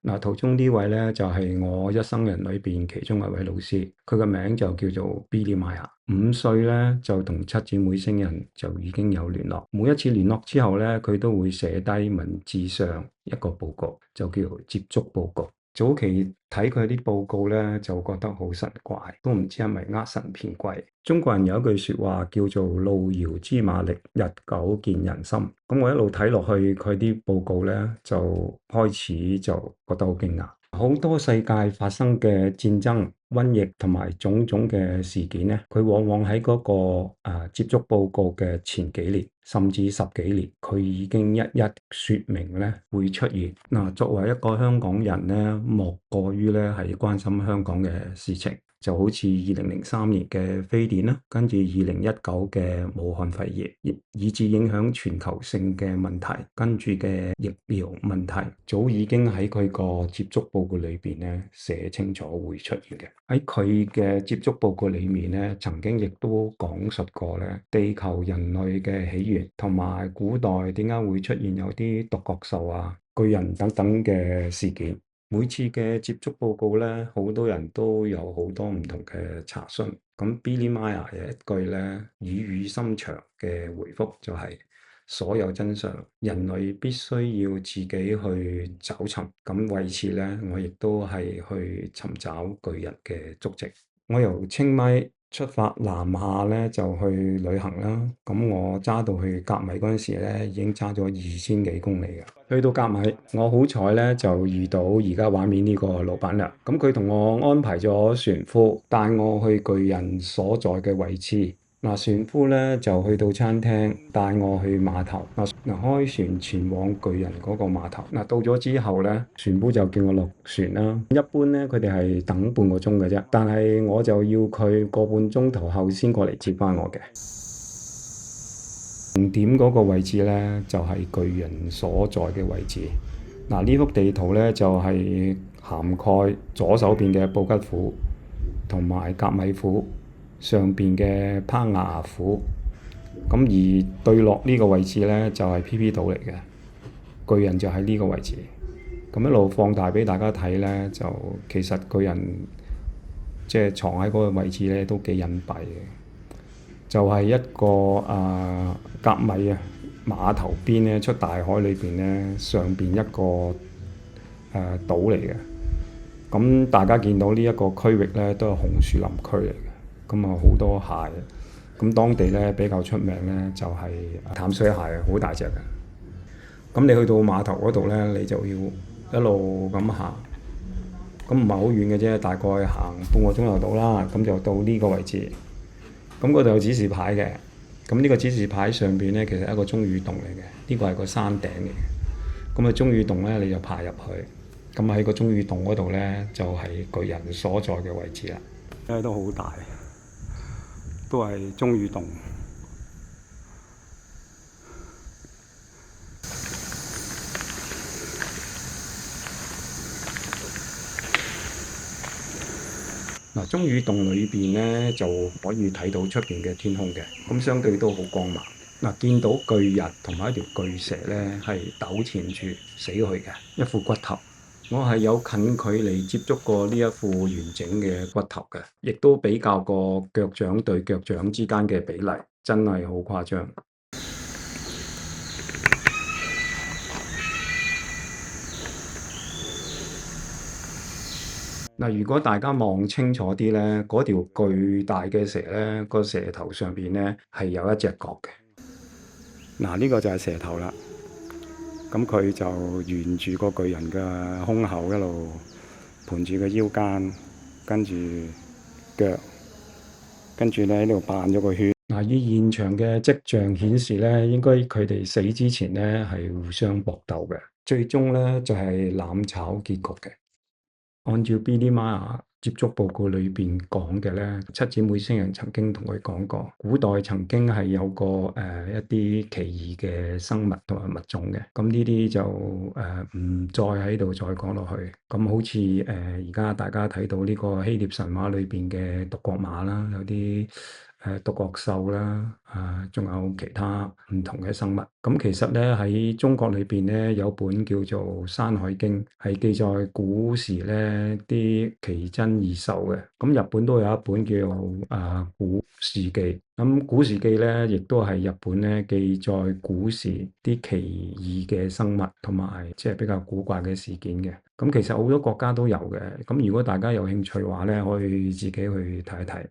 嗱，圖中呢位咧就係我一生人裏邊其中一位老師，佢個名就叫做 Billy Meier。5歲咧就同七姊妹星人就已經有聯絡，每一次聯絡之後咧，佢都會寫低文字上一個報告，就叫做接觸報告。早期睇佢啲報告咧，就覺得好神怪，都唔知係咪呃神騙鬼。中國人有一句説話叫做路遙知馬力，日久見人心。咁我一路睇落去，佢啲報告咧就開始就覺得好驚訝。好多世界發生嘅戰爭、瘟疫同埋種種嘅事件咧，佢往往喺嗰個接觸報告嘅前幾年，甚至10幾年，佢已經一一説明咧會出現。嗱，作為一個香港人咧，莫過於咧係關心香港嘅事情。就好似2003年嘅非典啦，跟住2019嘅武漢肺炎，以至影響全球性嘅問題，跟住嘅疫苗問題，早已經喺佢個接觸報告裏邊咧寫清楚會出現嘅。喺佢嘅接觸報告裏面咧，曾經亦都講述過咧地球人類嘅起源，同埋古代點解會出現有啲獨角獸啊、巨人等等嘅事件。每次嘅接觸報告咧，好多人都有好多唔同嘅查詢。咁 Billy Meier 嘅一句咧，語語深長嘅回覆就係：所有真相，人類必須要自己去找尋。咁為此咧，我亦都係去尋找巨人嘅足跡。我由清邁出發南下咧，就去旅行啦。咁我揸到去甲米嗰陣時咧，已經揸咗2000幾公里嘅。去到甲米，我好彩咧就遇到而家畫面呢個老闆娘。咁佢同我安排咗船夫帶我去巨人所在嘅位置。嗱，船夫咧就去到餐廳，帶我去碼頭。嗱，開船前往巨人嗰個碼頭。嗱，到咗之後咧，船夫就叫我落船啦。一般咧，佢哋係等半個鐘嘅啫，但係我就要佢個半鐘頭後先過嚟接翻我嘅。重點嗰個位置咧，就係巨人所在嘅位置。嗱，呢幅地圖咧就係涵蓋左手邊嘅布吉府同埋甲米府。上邊嘅攀牙府，咁而對落呢個位置咧就係 PP 島嚟嘅，巨人就喺呢個位置。咁一路放大俾大家睇咧，就其實巨人即係藏喺嗰個位置咧都幾隱蔽嘅。就係一個甲米啊碼頭邊咧出大海裏邊咧，上邊一個島嚟嘅。咁大家見到呢一個區域咧都係紅樹林區嚟嘅。咁啊好多蟹，咁當地咧比較出名咧就係淡水蟹啊，好大隻嘅。咁你去到碼頭嗰度咧，你就要一路咁行，咁唔係好遠嘅啫，大概行半個鐘頭到啦，咁就到呢個位置。咁嗰度有指示牌嘅，咁呢個指示牌上邊咧其實係一個鐘乳洞嚟嘅，呢個係個山頂嚟嘅。咁啊鐘乳洞咧你就爬入去，咁喺個鐘乳洞嗰度咧就係巨人所在嘅位置啦。咧都好大。都係鐘乳洞。嗱，鐘乳洞裏邊咧就可以睇到出邊嘅天空嘅，咁相對都好光猛。嗱，見到巨人同埋一條巨蛇咧係糾纏住死去嘅一副骨頭。我係有近距離接觸過呢一副完整嘅骨頭嘅，亦都比較過腳掌對腳掌之間嘅比例，真係好誇張。嗱，如果大家望清楚啲咧，嗰條巨大嘅蛇咧，個蛇頭上邊咧係有一隻角嘅。嗱，呢個就係蛇頭啦。咁佢就沿住個巨人嘅胸口一路盤住個腰間，跟住腳，跟住咧喺度扮咗個圈。嗱，以現場嘅跡象顯示咧，應該佢哋死之前咧係互相搏鬥嘅，最終咧就係攬炒結局嘅。按照 Billy Meier 接觸報告裏邊講嘅咧，七姊妹星人曾經同佢講過，古代曾經係有過一啲奇異嘅生物同埋物種嘅。咁呢啲就唔再喺度再講落去。咁好似而家大家睇到呢個希臘神話裏邊嘅獨角馬啦，有啲獨角獸啦，仲有其他唔同嘅生物。咁其實咧喺中國裏邊咧有本叫做《山海經》，係記載古時咧啲奇珍異獸嘅。咁日本都有一本叫古事記。咁古事記咧亦都係日本咧記載古時啲奇異嘅生物同埋即係比較古怪嘅事件嘅。咁其實好多國家都有嘅。咁如果大家有興趣嘅話咧，可以自己去睇一睇。